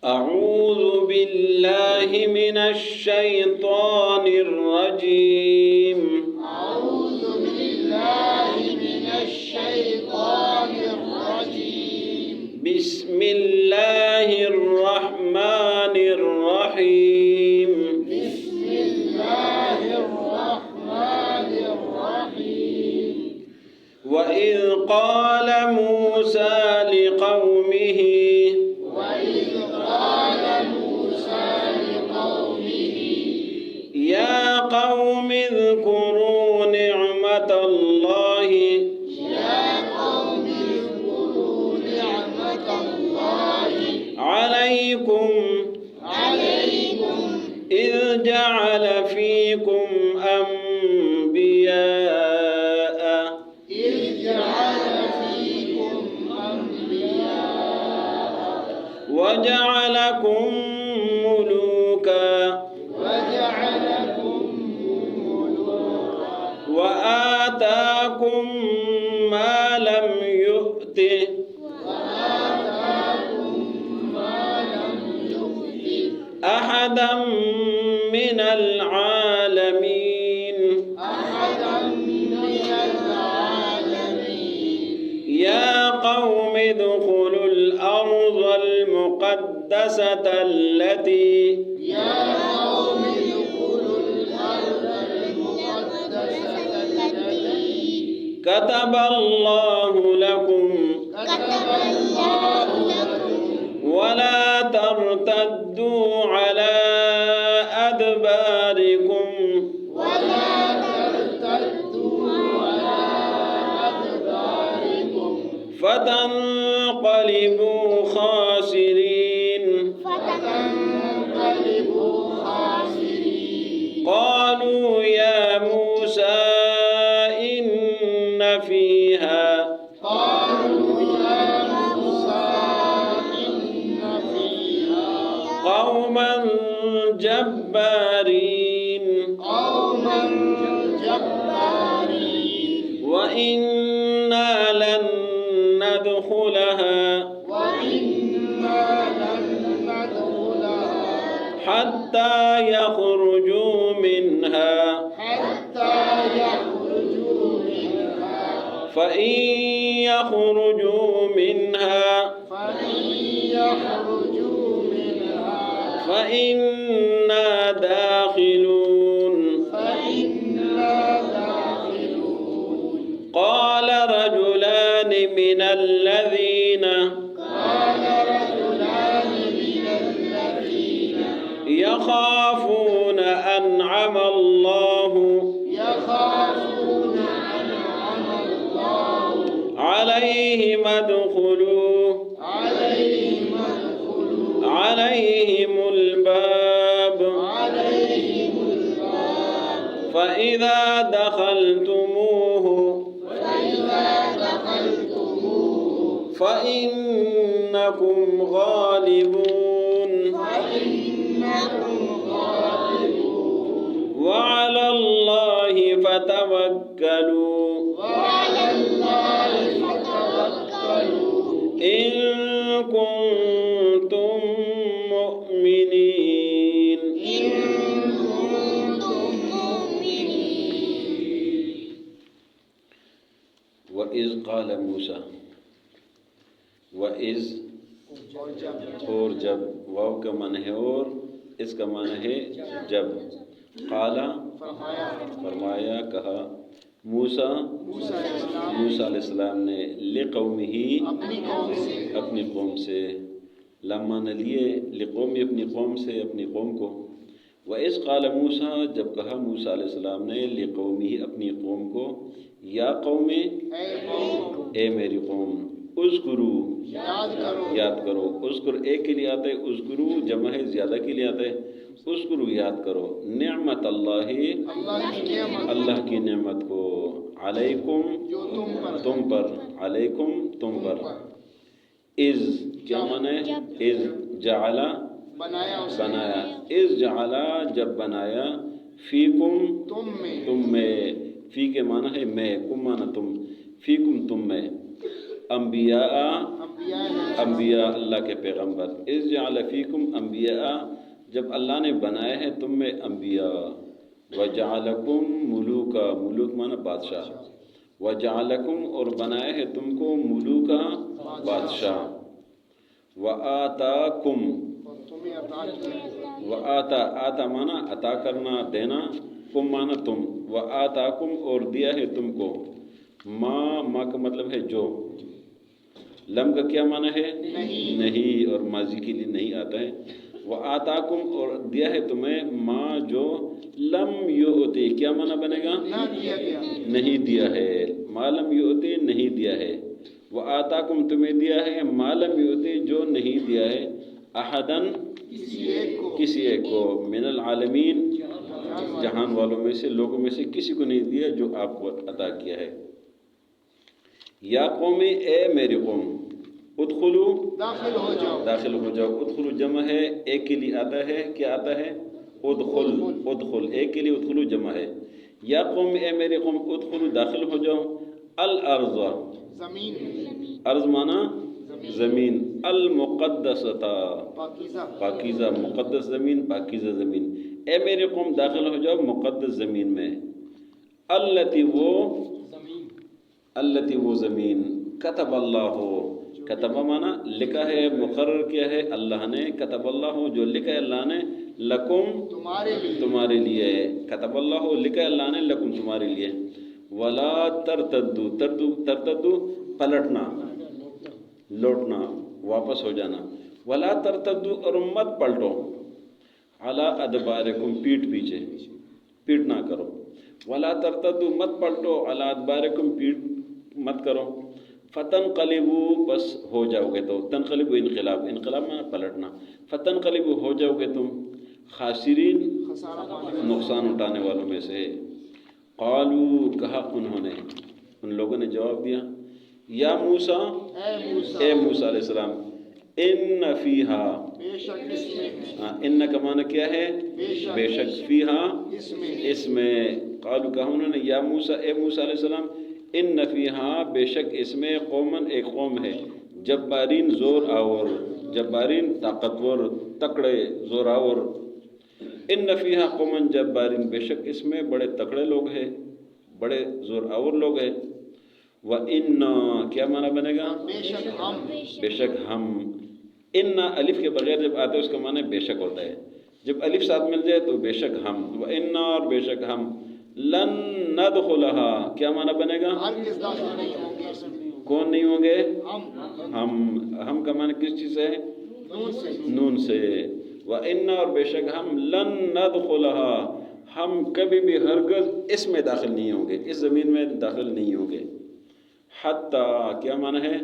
أعوذ بالله من الشيطان الرجيم. أعوذ بالله من الشيطان الرجيم. بسم الله الرحمن الرحيم. بسم الله الرحمن الرحيم. وإذ قال موسى لقومه يا قوم اذكروا نعمة الله عليكم إذ جعل فيكم أنبياء وجعلكم ملوكا وآتاكم ما لم يؤت أحدا من العالمين. يا قوم ادخلوا الأرض المقدسة التي كتب الله لكم ولا ترتدوا على أدباركم فتنقلبوا خاسرين. قالوا يا موسى إن فيها قوما جبارين وإنا لن ندخلها حتى يخرجوا منها فإن يخرجوا منها فإنا داخلون. قال رجلان من الذين يخافون أنعم الله عليهم عليهم الباب فإذا دخلتموه فإنكم غالبون. وعلى الله فتوكلوا إن كنتم مؤمنين. وإذ قال موسى وإذ اور جب واو کا معنی ہے اور اس کا معنی ہے جب قال فرمایا کہا موسیٰ علیہ السلام نے لقومہ اپنی قوم سے لما نہ لیے لقومی اپنی قوم سے اپنی قوم کو وَإِذْ قَالَ موسیٰ جب کہا موسیٰ علیہ السلام نے لقومہ اپنی قوم کو یا قوم اے میری قوم اذکرو یاد کرو اذکر ایک کے لیے آتا ہے اذکرو جمع ہے زیادہ کے لیے آتا ہے اذکرو یاد کرو نعمت اللہ اللہ کی نعمت کو علیکم تم پر علیکم تم پر اذ کیا معنی ہے اذ جعلا بنایا اذ جعلا جب بنایا فیکم تم میں فی کے معنی ہے میں کم معنی تم فیکم تم میں انبیاء انبیاء اللہ کے پیغمبر، اذ جعل فیکم انبیاء جب اللہ نے بنائے ہیں تم میں انبیاء، وجعلکم ملوکا ملوک مانا بادشاہ، وجعلکم اور بنائے ہیں تم کو ملوکا بادشاہ، وآتاکم آتا مانا عطا کرنا دینا، کم مانا تم، وآتاکم اور دیا ہے تم کو، ما کا مطلب ہے جو، لم کا کیا معنی ہے نہیں، اور ماضی کے لیے نہیں آتا ہے، وآتاکم اور دیا ہے تمہیں ما جو لم یؤتی کیا معنی بنے گا نہیں دیا ہے، ما لم یؤتی نہیں دیا ہے، وآتاکم تمہیں دیا ہے ما لم یؤتی جو نہیں دیا ہے، احدن کسی ایک کو، من العالمین جہان والوں میں سے لوگوں میں سے کسی کو نہیں دیا جو آپ کو عطا کیا ہے۔ یا قومی اے میری قوم، ادخلو داخل ہو جاؤ، داخل ہو جاؤ، ادخلو جمع ہے ایک کے لیے آتا ہے، کیا آتا ہے ادخل، ادخل ایک کے لیے ادخلو جمع ہے، یا قوم اے میری قوم ادخلو داخل ہو جاؤ، الارض زمین ارض مانا زمین، المقدستا پاکیزہ پاکیزہ مقدس زمین، پاکیزہ زمین، اے میری قوم داخل ہو جاؤ مقدس زمین میں، التی وہ زمین، کتب اللہ کتب مانا لکھا ہے، مقرر کیا ہے اللہ نے، کتب اللہ جو لکھا ہے اللہ نے، لکم تمہارے لیے، کتب اللہ لکھا ہے اللہ نے، لکم تمہارے لیے، ولا ترتدو ترتدو پلٹنا لوٹنا واپس ہو جانا، ولا ترتدو اور مت پلٹو، علی ادبارکم پیٹھ پیچھے پیٹ نہ کرو، ولا ترتدو مت پلٹو، علی ادبارکم پیٹھ مت کرو، فتنقلبوا بس ہو جاؤ گے تو، تنقلب انقلاب، انقلاب میں پلٹنا، فتنقلبوا ہو جاؤ گے تم خاسرین نقصان اٹھانے والوں میں سے، قالوا کہا انہوں نے، ان لوگوں نے جواب دیا، یا موسیٰ اے موسیٰ علیہ السلام، ان فیہا بے شک اس میں ان کا معنی کیا ہے بے شک، فیہا اس میں، قالوا کہا انہوں نے، یا موسیٰ اے موسیٰ علیہ السلام، ان فیہا بے شک اس میں، قومن ایک قوم ہے، جبارین زور آور، جبارین طاقتور تکڑے زور آور، ان فیہا قومن جبارین بے شک اس میں بڑے تکڑے لوگ ہیں، بڑے زور آور لوگ ہیں، وَإِنَّا کیا معنی بنے گا بے شک ہم بے شک ہم، ان الف کے بغیر جب آتے ہیں اس کا معنی بے شک ہوتا ہے، جب الف ساتھ مل جائے تو بے شک ہم، وَإِنَّا اور بے شک ہم، لن ندخلها کیا معنی بنے گا ہرگز داخل نہیں ہوں گے اس میں، کون نہیں ہوں گے ہم ہم کا معنی کس چیز ہے نون سے نون سے، وَإِنَّا اور بے شک ہم، لن ندخلها ہم کبھی بھی ہرگز اس میں داخل نہیں ہوں گے، اس زمین میں داخل نہیں ہوں گے، حتیٰ کیا معنی ہے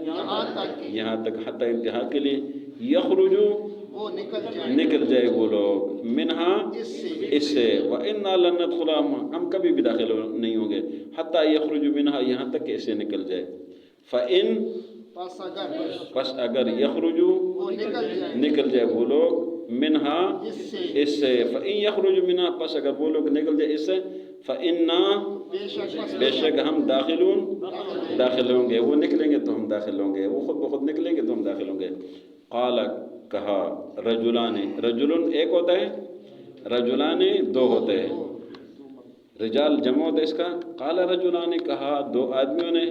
یہاں تک، حتیٰ انتہا کے لیے، یخرجو وہ نکل جائے وہ لوگ، منہا اس سے، وَإِنَّا لَن نَدْخُلَهَا ہم کبھی بھی داخل نہیں ہوں گے، حتیٰ یخرجو منہا یہاں تک کہ اس سے نکل جائے، فَإِن پس اگر یخرجو وہ نکل جائے وہ لوگ، منہا اس سے، فَإِن یخرجو منہا پس اگر وہ لوگ نکل جائے اس سے، فَإِنَّا بے شک ہم داخل ہوں گے، وہ نکلیں گے تو ہم داخل ہوں گے، وہ خود بخود نکلیں گے تو ہم داخل ہوں گے، قال کہا، رجلان رجلن ایک ہوتا ہے، رجلان دو ہوتے ہیں، رجال جمع ہوتا ہے اس کا، قال رجلان کہا دو آدمیوں نے،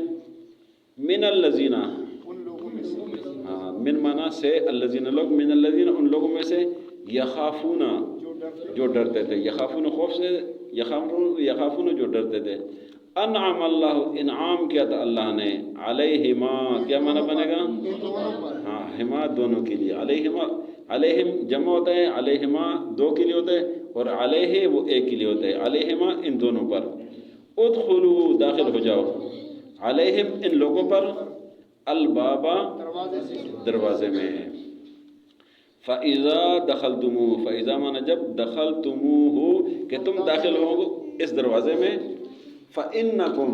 من الذین ان لوگوں میں سے، من مانا سے، الذین لوگ، من الذین ان لوگوں میں سے، یخافون جو ڈرتے تھے، یخافون خوف سے، یخافون جو ڈرتے تھے، انعم اللہ انعام کیا تھا اللہ نے، علیہما کیا معنی بنے گا ہاں ہما دونوں کے لیے، علیہما علیہم جمع ہوتا ہے، علیہما دو کے لیے ہوتا ہے، اور علیہ وہ ایک کے لیے ہوتا ہے، علیہما ان دونوں پر، ادخلوا داخل ہو جاؤ، علیہم ان لوگوں پر، البابا دروازے میں، فَإِذَا دَخَلْتُمُوهُ فَإِذَا مانا جب دَخَلْتُمُوهُ کہ تم داخل ہو اس دروازے میں، فَإِنَّكُمْ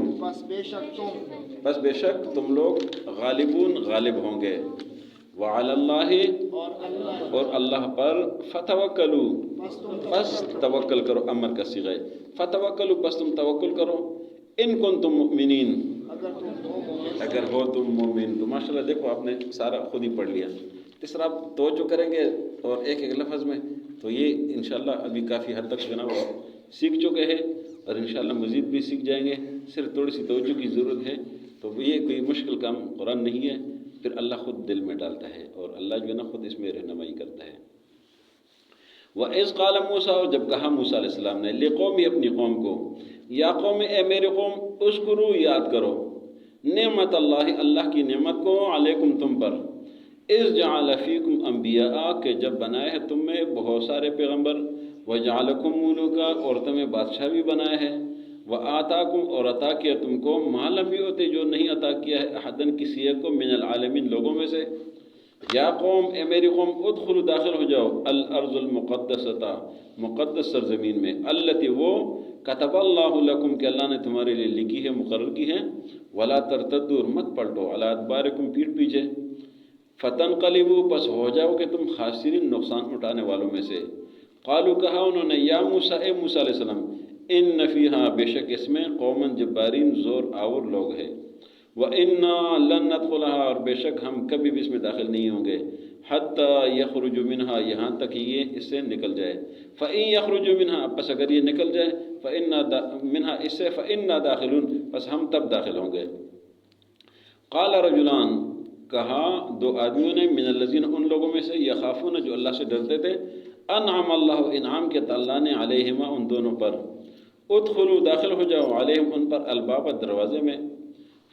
بس بے شک تم لوگ غالبون غالب ہوں گے، وَعَلَى اللَّهِ اور اللہ پر، فَتَوَكَّلُوا بس توکل کرو، امر کا صیغہ ہے، فَتَوَكَّلُوا بس تم توکل کرو، ان کنتم مؤمنین اگر ہو تم مومن. تو ماشاء اللہ دیکھو آپ نے سارا خود ہی پڑھ لیا. اس طرح آپ توجہ کریں گے اور ایک ایک لفظ میں تو یہ انشاءاللہ ابھی کافی حد تک جناب سیکھ چکے ہیں اور انشاءاللہ مزید بھی سیکھ جائیں گے. صرف تھوڑی سی توجہ کی ضرورت ہے. تو یہ کوئی مشکل کام قرآن نہیں ہے. پھر اللہ خود دل میں ڈالتا ہے اور اللہ جو ہے نا خود اس میں رہنمائی کرتا ہے. وَإِذْ قَالَ مُوسَىٰ, اور جب کہا موسیٰ علیہ السلام نے, لِقَوْمِ, اپنی قوم کو, یا قوم, اے میرے قوم, اذکروا, یاد کرو, نعمت اللہ, اللہ کی نعمت کو, علیکم, تم پر, اذ جعل فیکم انبیاء, کہ جب بنائے ہے تم میں بہت سارے پیغمبر, وجعلکم ملوکا, اور تمہیں بادشاہ بھی بنائے ہے, وآتاکم, اور عطا کیا تم کو, ما لم یؤت, جو نہیں عطا کیا ہے احدن, کسی ایک کو, من العالمین, لوگوں میں سے. یا قوم, اے میری قوم, ادخلوا, داخل ہو جاؤ, الارض المقدسۃ, مقدس سرزمین میں, التی, وہ, کتب اللہ لکم, کہ اللہ نے تمہارے لیے لکھی ہے, مقرر کی ہے, ولا ترتدوا, مت پلٹو, علی ادبارکم, پیٹھ پیچھے, فتنقلبوا, پس ہو جاؤ کہ تم خاسرین, نقصان اٹھانے والوں میں سے. قالوا, کہا انہوں نے, یا موسیٰ, اے موسیٰ علیہ السلام, ان فیہا, بے شک اس میں, قومن جبارین, زور آور لوگ ہیں, وَإِنَّا لَن نَدْخُلَهَا, اور بے شک ہم کبھی بھی اس میں داخل نہیں ہوں گے, حَتَّى يَخْرُجُ مِنْهَا, یہاں تک یہ اس سے نکل جائے, فَإِن يَخْرُجُ مِنْهَا, پس اگر یہ نکل جائے, فَإِنَّا مِنْهَا, اس سے, فَإِنَّا دَاخِلُونَ, پس ہم تب داخل ہوں گے. قَالَ رَجُلَانِ, کہا دو آدمیوں نے, من الذین, ان لوگوں میں سے, یخافون, جو اللہ سے ڈرتے تھے, انعم اللہ, انعام کے اللہ نے, علیہما, ان دونوں پر, ادخلوا, داخل ہو جاؤ, علیہم, ان پر, الباب, دروازے میں,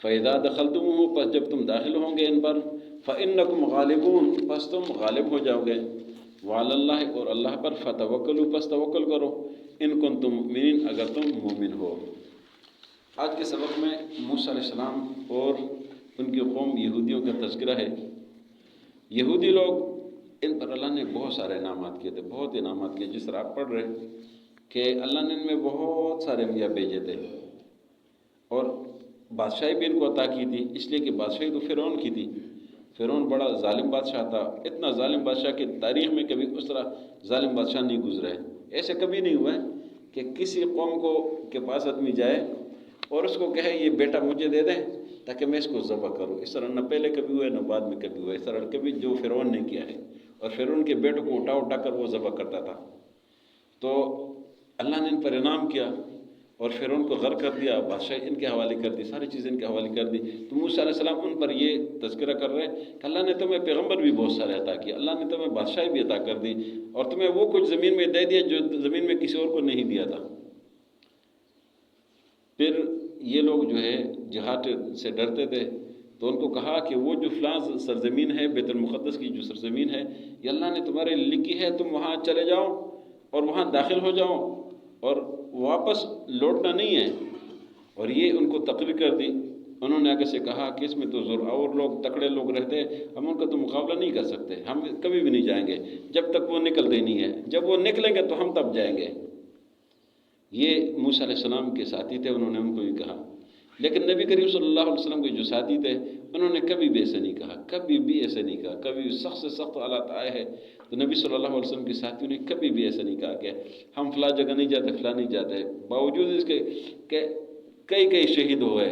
فَإِذَا دَخَلْتُمُوهُ, پس جب تم داخل ہوں گے ان پر, فَإِنَّكُمْ غَالِبُونَ, پس تم غالب ہو جاؤ گے, وَعَلَى اللَّهِ, اور اللہ پر, فَتَوَكَّلُوا, پس توکل کرو, ان کنتم مؤمنین, اگر تم مومن ہو. آج کے سبق میں موسیٰ علیہ السلام اور ان کی قوم یہودیوں کا تذکرہ ہے. یہودی لوگ, ان پر اللہ نے بہت سارے انعامات کیے تھے, بہت انعامات کیے, جس طرح آپ پڑھ رہے کہ اللہ نے ان میں بہت سارے انبیاء بھیجے تھے, اور بادشاہی بھی ان کو عطا کی تھی, اس لیے کہ بادشاہی تو فرعون کی تھی. فرعون بڑا ظالم بادشاہ تھا, اتنا ظالم بادشاہ کہ تاریخ میں کبھی اس طرح ظالم بادشاہ نہیں گزرا ہے. ایسے کبھی نہیں ہوا ہے کہ کسی قوم کو کے پاس آدمی جائے اور اس کو کہے یہ بیٹا مجھے دے دیں تاکہ میں اس کو ذبح کروں. اس طرح نہ پہلے کبھی ہوا ہے, نہ بعد میں کبھی ہوا ہے. اس طرح کبھی جو فرعون نے کیا ہے, اور فرعون کے بیٹوں کو اٹھا اٹھا کر وہ ذبح کرتا تھا. تو اللہ نے ان پر انعام کیا اور فرعون کو غرق کر دیا, بادشاہ ان کے حوالے کر دی, ساری چیزیں ان کے حوالے کر دی. تو موسیٰ علیہ السلام ان پر یہ تذکرہ کر رہے ہیں کہ اللہ نے تمہیں پیغمبر بھی بہت سارے عطا کیا, اللہ نے تمہیں بادشاہی بھی عطا کر دی, اور تمہیں وہ کچھ زمین میں دے دیا جو زمین میں کسی اور کو نہیں دیا تھا. پھر یہ لوگ جو ہے جہاد سے ڈرتے تھے, تو ان کو کہا کہ وہ جو فلاں سرزمین ہے, بیت المقدس کی جو سرزمین ہے, یہ اللہ نے تمہارے لیے لکھی ہے, تم وہاں چلے جاؤ اور وہاں داخل ہو جاؤ, اور واپس لوٹنا نہیں ہے. اور یہ ان کو تقریر کر دی. انہوں نے آگے سے کہا کہ اس میں تو زور اور لوگ, تکڑے لوگ رہتے, ہم ان کا تو مقابلہ نہیں کر سکتے, ہم کبھی بھی نہیں جائیں گے جب تک وہ نکلتے نہیں ہیں, جب وہ نکلیں گے تو ہم تب جائیں گے. یہ موسیٰ علیہ السلام کے ساتھی تھے, انہوں نے ان کو بھی کہا. لیکن نبی کریم صلی اللہ علیہ وسلم کے جو ساتھی تھے, انہوں نے کبھی بھی ایسے نہیں کہا, کبھی بھی ایسے نہیں کہا. کبھی سخت سے سخت حالات آئے ہیں تو نبی صلی اللہ علیہ وسلم کے ساتھیوں نے کبھی بھی ایسے نہیں کہا کہ ہم فلاں جگہ نہیں جاتے, فلاں نہیں جاتے, باوجود اس کے کہ کئی شہید ہوئے.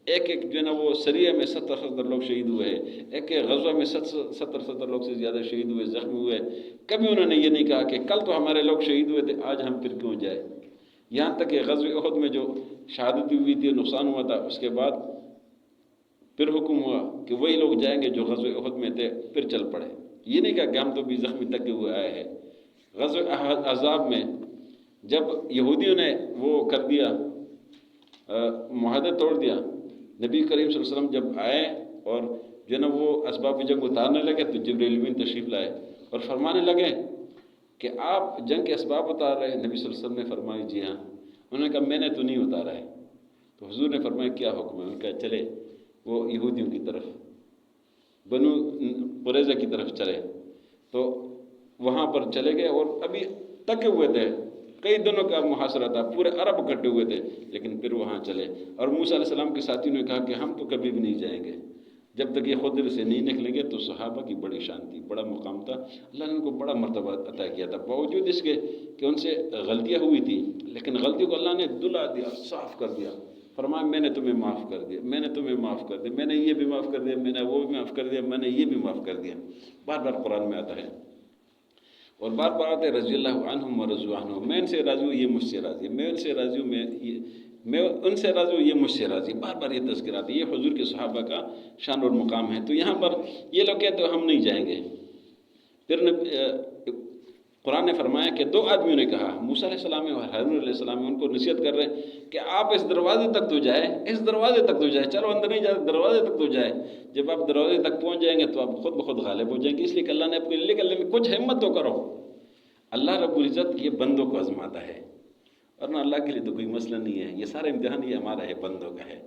ایک جو ہے نا وہ سریہ میں 70 لوگ شہید ہوئے ہیں, ایک غزوہ میں 70 لوگ سے زیادہ شہید ہوئے, زخمی ہوئے. کبھی انہوں نے یہ نہیں کہا کہ کل تو ہمارے لوگ شہید ہوئے تھے, آج ہم پھر کیوں جائے. یہاں تک کہ غزوہ احد میں جو شہادت ہوئی تھی, نقصان ہوا تھا, اس کے بعد پھر حکم ہوا کہ وہی لوگ جائیں گے جو غزوہ احد میں تھے, پھر چل پڑے. یہ نہیں کہا کہ ہم تو بھی زخمی تک ہوئے آئے ہیں. غزوہ احزاب میں جب یہودیوں نے وہ کر دیا, معاہدہ توڑ دیا, نبی کریم صلی اللہ علیہ وسلم جب آئے اور جو نا وہ اسباب جنگ اتارنے لگے, تو جبرائیل امین تشریف لائے اور فرمانے لگے کہ آپ جنگ کے اسباب اتار رہے ہیں. نبی صلی اللہ علیہ وسلم نے فرمایا جی ہاں. انہوں نے کہا میں نے تو نہیں اتارا ہے. تو حضور نے فرمایا کیا حکم ہے؟ انہوں نے کہا چلے وہ یہودیوں کی طرف, بنو قریظہ کی طرف چلے. تو وہاں پر چلے گئے اور ابھی تکے ہوئے تھے, کئی دنوں کا محاصرہ تھا, پورے عرب اکٹھے ہوئے تھے, لیکن پھر وہاں چلے. اور موسیٰ علیہ السلام کے ساتھیوں نے کہا کہ ہم تو کبھی بھی نہیں جائیں گے جب تک یہ خود دل سے نہیں نکلیں گے. تو صحابہ کی بڑی شان تھی, بڑا مقام تھا, اللہ نے ان کو بڑا مرتبہ عطا کیا تھا, باوجود اس کے کہ ان سے غلطیاں ہوئی تھی, لیکن غلطیوں کو اللہ نے دھلا دیا, صاف کر دیا. فرمایا میں نے تمہیں معاف کر دیا، میں نے تمہیں معاف کر دیا، میں نے یہ بھی معاف کر دیا، میں نے وہ بھی معاف کر دیا، میں نے یہ بھی معاف کر دیا. بار بار قرآن میں آتا ہے اور بار بار آتا ہے رضی اللہ عنہم و رضوا عنہ، میں ان سے راضی ہوں یہ مجھ سے راضی ہے، میں ان سے راضی ہوں میں ان سے راضی ہوں یہ مجھ سے راضی. بار بار یہ تذکر آتی ہے. یہ حضور کے صحابہ کا شان اور مقام ہے. تو یہاں پر یہ لوگ کہتے ہیں ہم نہیں جائیں گے. پھر قرآن نے فرمایا کہ دو آدمیوں نے کہا، موسیٰ علیہ السلام اور ہارون علیہ السلام ان کو نصیحت کر رہے ہیں کہ آپ اس دروازے تک تو جائے، اس دروازے تک تو جائے، چلو اندر نہیں جائے دروازے تک تو جائے. جب آپ دروازے تک پہنچ جائیں گے تو آپ خود بخود غالب ہو جائیں گے. اس لیے کہ اللہ نے آپ کو نکلنے میں کچھ ہمت تو کرو. اللہ رب العزت یہ بندوں کو آزماتا ہے، ورنہ اللہ کے لیے تو کوئی مسئلہ نہیں ہے. یہ سارا امتحان یہ ہمارا ہے، بندوں کا ہے،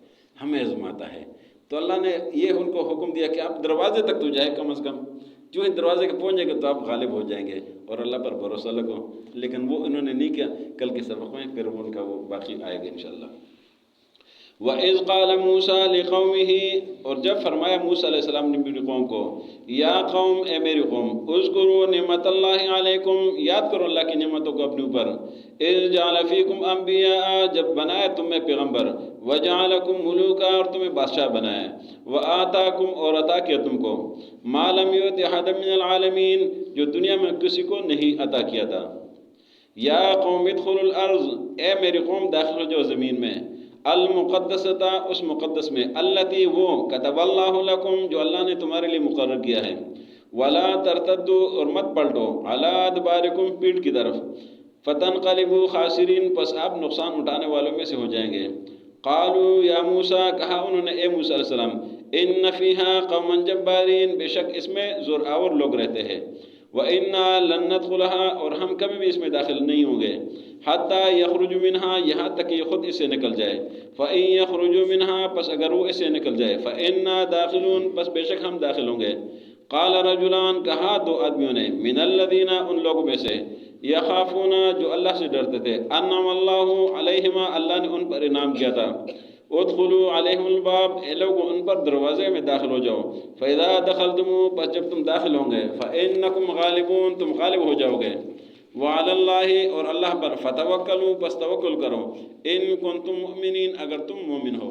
ہمیں آزماتا ہے. تو اللہ نے یہ ان کو حکم دیا کہ آپ دروازے تک تو جائے، کم از کم جو اس دروازے کے پہنچ جائیں گے تو آپ غالب ہو جائیں گے اور اللہ پر بھروسہ لگو. لیکن وہ انہوں نے نہیں کیا. کل کے سبق میں پھر ان کا وہ باقی آئے گا انشاءاللہ. وَإِذْ قَالَ مُوسَىٰ لِقَوْمِهِ، اور جب فرمایا موسیٰ علیہ السلام نے میری قوم کو، یا قوم اے میری قوم، اذکروا نعمت اللہ علیکم، یاد کرو اللہ کی نعمتوں کو اپنے اوپر. اذ جعل فیکم انبیاء، جب بنایا تم میں پیغمبر، وجعلکم ملوکا، اور تمہیں بادشاہ بنایا، وآتاکم، اور عطا کیا تم کو، ما لم یؤت احدا من العالمین، جو دنیا میں کسی کو نہیں عطا کیا تھا. یا قوم ادخلوا الارض، اے میری قوم داخل ہو جاؤ زمین میں، المقدستا، اس مقدس میں، التی، وہ، کتب اللہ لکم، جو اللہ نے تمہارے لیے مقرر کیا ہے، ولا ترتدوا، اور مت پلٹو، علی ادبارکم، پیٹھ کی طرف، فتنقلبوا خاسرین، پس آپ نقصان اٹھانے والوں میں سے ہو جائیں گے. قالوا یا موسیٰ، کہا انہوں نے اے موسیٰ علیہ السلام، ان فیہا قوما جبارین، بے شک اس میں زور آور لوگ رہتے ہیں، وَإِنَّا لَن نَدْخُلَهَا، اور ہم کبھی بھی اس میں داخل نہیں ہوں گے، حَتَّى يَخْرُجُ مِنْهَا، یہاں تک کہ یہ خود اس سے نکل جائے، فَإِن يَخْرُجُ مِنْهَا، پس اگر وہ اس سے نکل جائے، فَإِنَّا دَاخِلُونَ، پس بے شک ہم داخل ہوں گے. قَالَ رَجُلَانِ، کہا دو آدمیوں نے، مِنَ الَّذِينَ، ان لوگوں میں سے، يَخَافُونَ، جو اللہ سے ڈرتے تھے، أَنْعَمَ اللَّهُ عَلَيْهِمَا، اللہ نے ان پر انعام کیا تھا، ادخلوا علیہم الباب، اے لوگوں ان پر دروازے میں داخل ہو جاؤ، فَإِذَا دَخَلْتُمُوهُ، پس جب تم داخل ہوں گے، فَإِنَّكُمْ غَالِبُونَ، تم غالب ہو جاؤ گے، وَعَلَى اللَّهِ، اور اللہ پر، فَتَوَكَّلُوا، پس توکل کرو، إِن كُنتُم مُؤْمِنِينَ، اگر تم مومن ہو.